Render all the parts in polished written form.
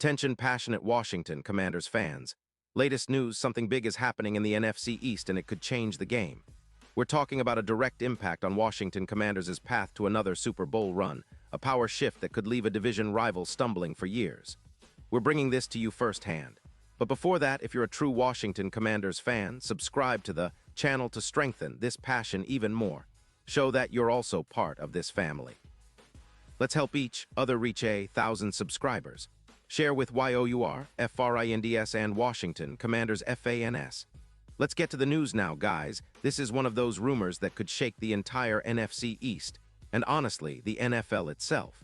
Attention passionate Washington Commanders fans. Latest news, something big is happening in the NFC East and it could change the game. We're talking about a direct impact on Washington Commanders' path to another Super Bowl run, a power shift that could leave a division rival stumbling for years. We're bringing this to you firsthand. But before that, if you're a true Washington Commanders fan, subscribe to the channel to strengthen this passion even more. Show that you're also part of this family. Let's help each other reach 1,000 subscribers. Share with YOUR, FRINDS and Washington Commanders FANS. Let's get to the news now, guys. This is one of those rumors that could shake the entire NFC East, and honestly, the NFL itself.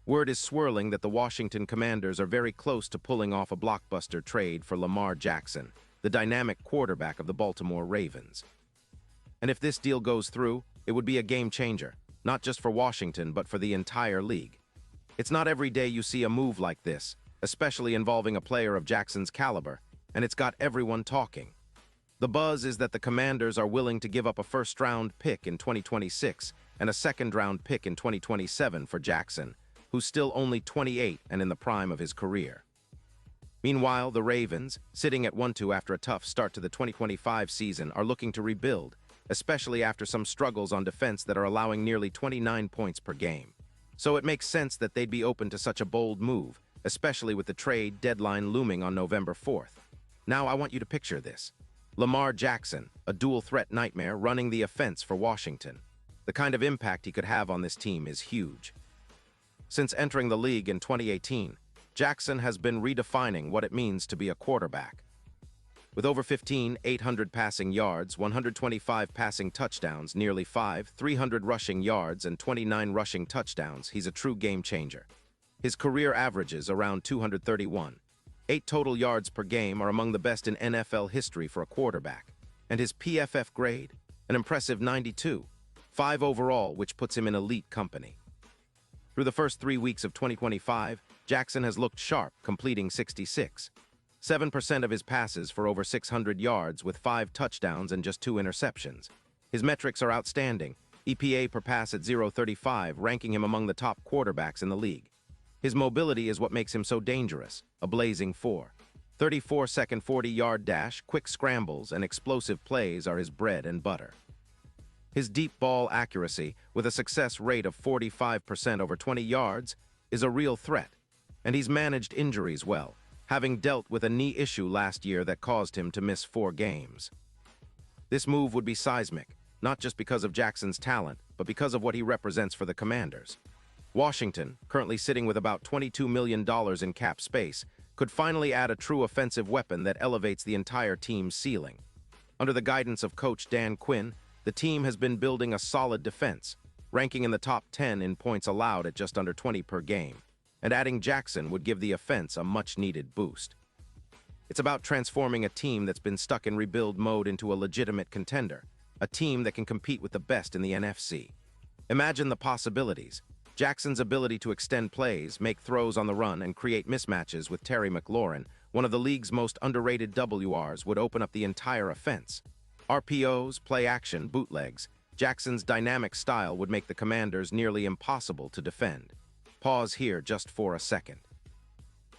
Word is swirling that the Washington Commanders are very close to pulling off a blockbuster trade for Lamar Jackson, the dynamic quarterback of the Baltimore Ravens. And if this deal goes through, it would be a game changer, not just for Washington, but for the entire league. It's not every day you see a move like this, especially involving a player of Jackson's caliber, and it's got everyone talking. The buzz is that the Commanders are willing to give up a first-round pick in 2026 and a second-round pick in 2027 for Jackson, who's still only 28 and in the prime of his career. Meanwhile, the Ravens, sitting at 1-2 after a tough start to the 2025 season, are looking to rebuild, especially after some struggles on defense that are allowing nearly 29 points per game. So it makes sense that they'd be open to such a bold move, especially with the trade deadline looming on November 4th. Now I want you to picture this. Lamar Jackson, a dual-threat nightmare running the offense for Washington. The kind of impact he could have on this team is huge. Since entering the league in 2018, Jackson has been redefining what it means to be a quarterback. With over 800 passing yards, 125 passing touchdowns, nearly 300 rushing yards, and 29 rushing touchdowns, he's a true game changer. His career averages around 231. 8 total yards per game are among the best in NFL history for a quarterback. And his PFF grade? An impressive 92. 5 overall, which puts him in elite company. Through the first 3 weeks of 2025, Jackson has looked sharp, completing 66. 7% of his passes for over 600 yards with 5 touchdowns and just 2 interceptions. His metrics are outstanding, EPA per pass at 0.35, ranking him among the top quarterbacks in the league. His mobility is what makes him so dangerous, a blazing 4. 34-second 40-yard dash, quick scrambles, and explosive plays are his bread and butter. His deep ball accuracy, with a success rate of 45% over 20 yards, is a real threat, and he's managed injuries well, having dealt with a knee issue last year that caused him to miss 4 games. This move would be seismic, not just because of Jackson's talent, but because of what he represents for the Commanders. Washington, currently sitting with about $22 million in cap space, could finally add a true offensive weapon that elevates the entire team's ceiling. Under the guidance of coach Dan Quinn, the team has been building a solid defense, ranking in the top 10 in points allowed at just under 20 per game. And adding Jackson would give the offense a much-needed boost. It's about transforming a team that's been stuck in rebuild mode into a legitimate contender, a team that can compete with the best in the NFC. Imagine the possibilities. Jackson's ability to extend plays, make throws on the run, and create mismatches with Terry McLaurin, one of the league's most underrated WRs, would open up the entire offense. RPOs, play action, bootlegs. Jackson's dynamic style would make the Commanders nearly impossible to defend. Pause here just for a second.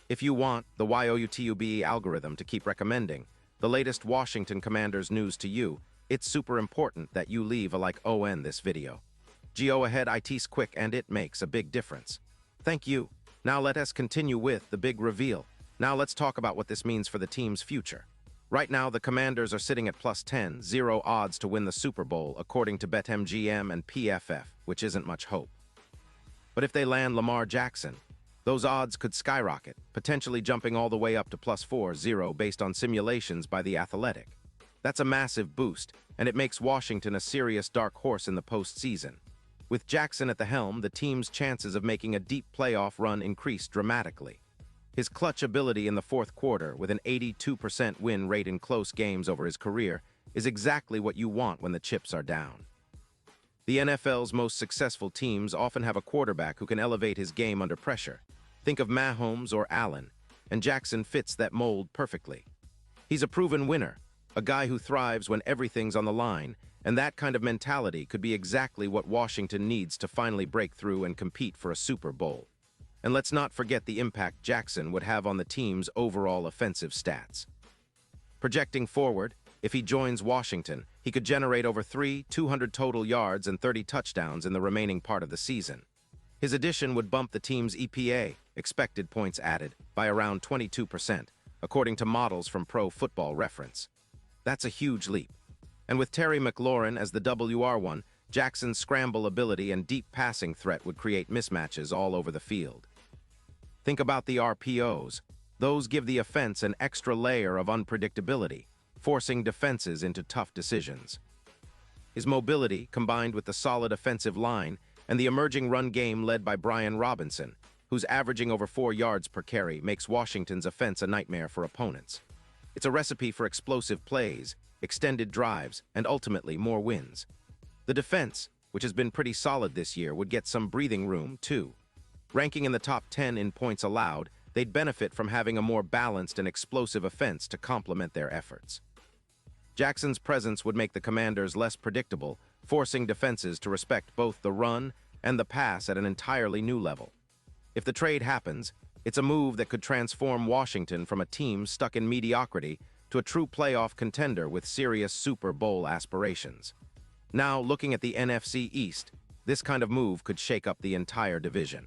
If you want the YOUTUBE algorithm to keep recommending the latest Washington Commanders news to you, it's super important that you leave a like on this video. Go ahead, it's quick and it makes a big difference. Thank you. Now let us continue with the big reveal. Now let's talk about what this means for the team's future. Right now, the Commanders are sitting at +10, 0 odds to win the Super Bowl, according to BetMGM and PFF, which isn't much hope. But if they land Lamar Jackson, those odds could skyrocket, potentially jumping all the way up to +4-0 based on simulations by The Athletic. That's a massive boost, and it makes Washington a serious dark horse in the postseason. With Jackson at the helm, the team's chances of making a deep playoff run increase dramatically. His clutch ability in the fourth quarter, with an 82% win rate in close games over his career, is exactly what you want when the chips are down. The NFL's most successful teams often have a quarterback who can elevate his game under pressure. Think of Mahomes or Allen, and Jackson fits that mold perfectly. He's a proven winner, a guy who thrives when everything's on the line, and that kind of mentality could be exactly what Washington needs to finally break through and compete for a Super Bowl. And let's not forget the impact Jackson would have on the team's overall offensive stats. Projecting forward, if he joins Washington, he could generate over 200 total yards and 30 touchdowns in the remaining part of the season. His addition would bump the team's EPA, expected points added, by around 22%, according to models from Pro Football Reference. That's a huge leap. And with Terry McLaurin as the WR1, Jackson's scramble ability and deep passing threat would create mismatches all over the field. Think about the RPOs. Those give the offense an extra layer of unpredictability, forcing defenses into tough decisions. His mobility, combined with the solid offensive line and the emerging run game led by Brian Robinson, who's averaging over 4 yards per carry, makes Washington's offense a nightmare for opponents. It's a recipe for explosive plays, extended drives, and ultimately more wins. The defense, which has been pretty solid this year, would get some breathing room, too. Ranking in the top 10 in points allowed, they'd benefit from having a more balanced and explosive offense to complement their efforts. Jackson's presence would make the Commanders less predictable, forcing defenses to respect both the run and the pass at an entirely new level. If the trade happens, it's a move that could transform Washington from a team stuck in mediocrity to a true playoff contender with serious Super Bowl aspirations. Now, looking at the NFC East, this kind of move could shake up the entire division.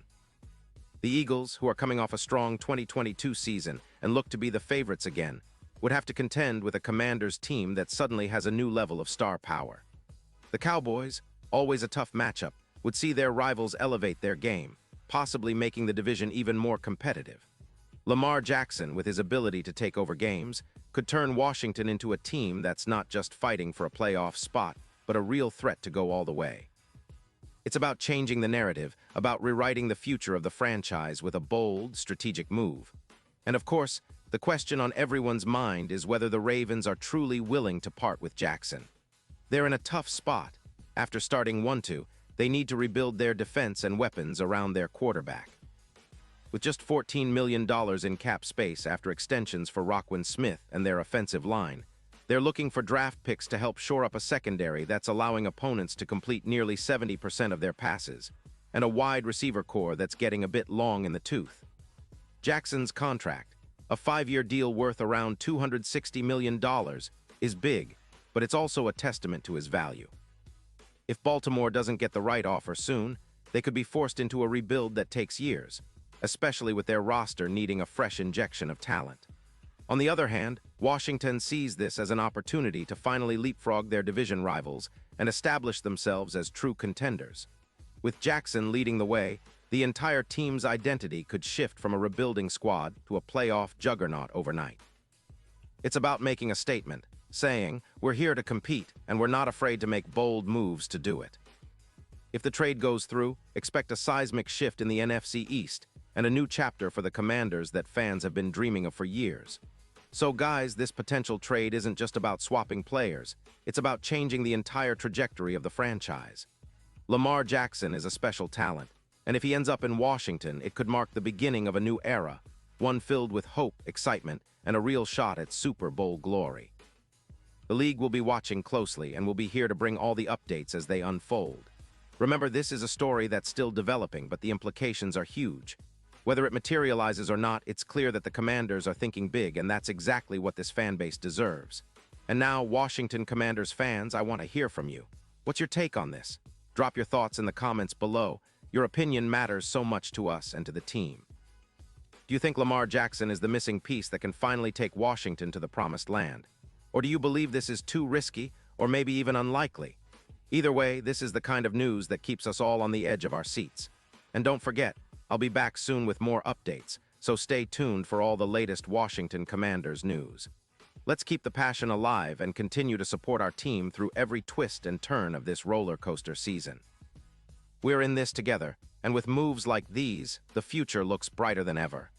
The Eagles, who are coming off a strong 2022 season and look to be the favorites again, would have to contend with a Commanders team that suddenly has a new level of star power. The Cowboys, always a tough matchup, would see their rivals elevate their game, possibly making the division even more competitive. Lamar Jackson, with his ability to take over games, could turn Washington into a team that's not just fighting for a playoff spot, but a real threat to go all the way. It's about changing the narrative, about rewriting the future of the franchise with a bold, strategic move. And of course, the question on everyone's mind is whether the Ravens are truly willing to part with Jackson. They're in a tough spot. After starting 1-2, they need to rebuild their defense and weapons around their quarterback. With just $14 million in cap space after extensions for Roquan Smith and their offensive line, they're looking for draft picks to help shore up a secondary that's allowing opponents to complete nearly 70% of their passes, and a wide receiver core that's getting a bit long in the tooth. Jackson's contract, a 5-year deal worth around $260 million, is big, but it's also a testament to his value. If Baltimore doesn't get the right offer soon, they could be forced into a rebuild that takes years, especially with their roster needing a fresh injection of talent. On the other hand, Washington sees this as an opportunity to finally leapfrog their division rivals and establish themselves as true contenders. With Jackson leading the way, the entire team's identity could shift from a rebuilding squad to a playoff juggernaut overnight. It's about making a statement, saying, "We're here to compete, and we're not afraid to make bold moves to do it." If the trade goes through, expect a seismic shift in the NFC East and a new chapter for the Commanders that fans have been dreaming of for years. So guys, this potential trade isn't just about swapping players, it's about changing the entire trajectory of the franchise. Lamar Jackson is a special talent, and if he ends up in Washington, it could mark the beginning of a new era, one filled with hope, excitement, and a real shot at Super Bowl glory. The league will be watching closely and will be here to bring all the updates as they unfold. Remember, this is a story that's still developing, but the implications are huge. Whether it materializes or not, it's clear that the Commanders are thinking big, and that's exactly what this fan base deserves. And now, Washington Commanders fans, I want to hear from you. What's your take on this? Drop your thoughts in the comments below. Your opinion matters so much to us and to the team. Do you think Lamar Jackson is the missing piece that can finally take Washington to the promised land? Or do you believe this is too risky, or maybe even unlikely? Either way, this is the kind of news that keeps us all on the edge of our seats. And don't forget, I'll be back soon with more updates, so stay tuned for all the latest Washington Commanders news. Let's keep the passion alive and continue to support our team through every twist and turn of this roller coaster season. We're in this together, and with moves like these, the future looks brighter than ever.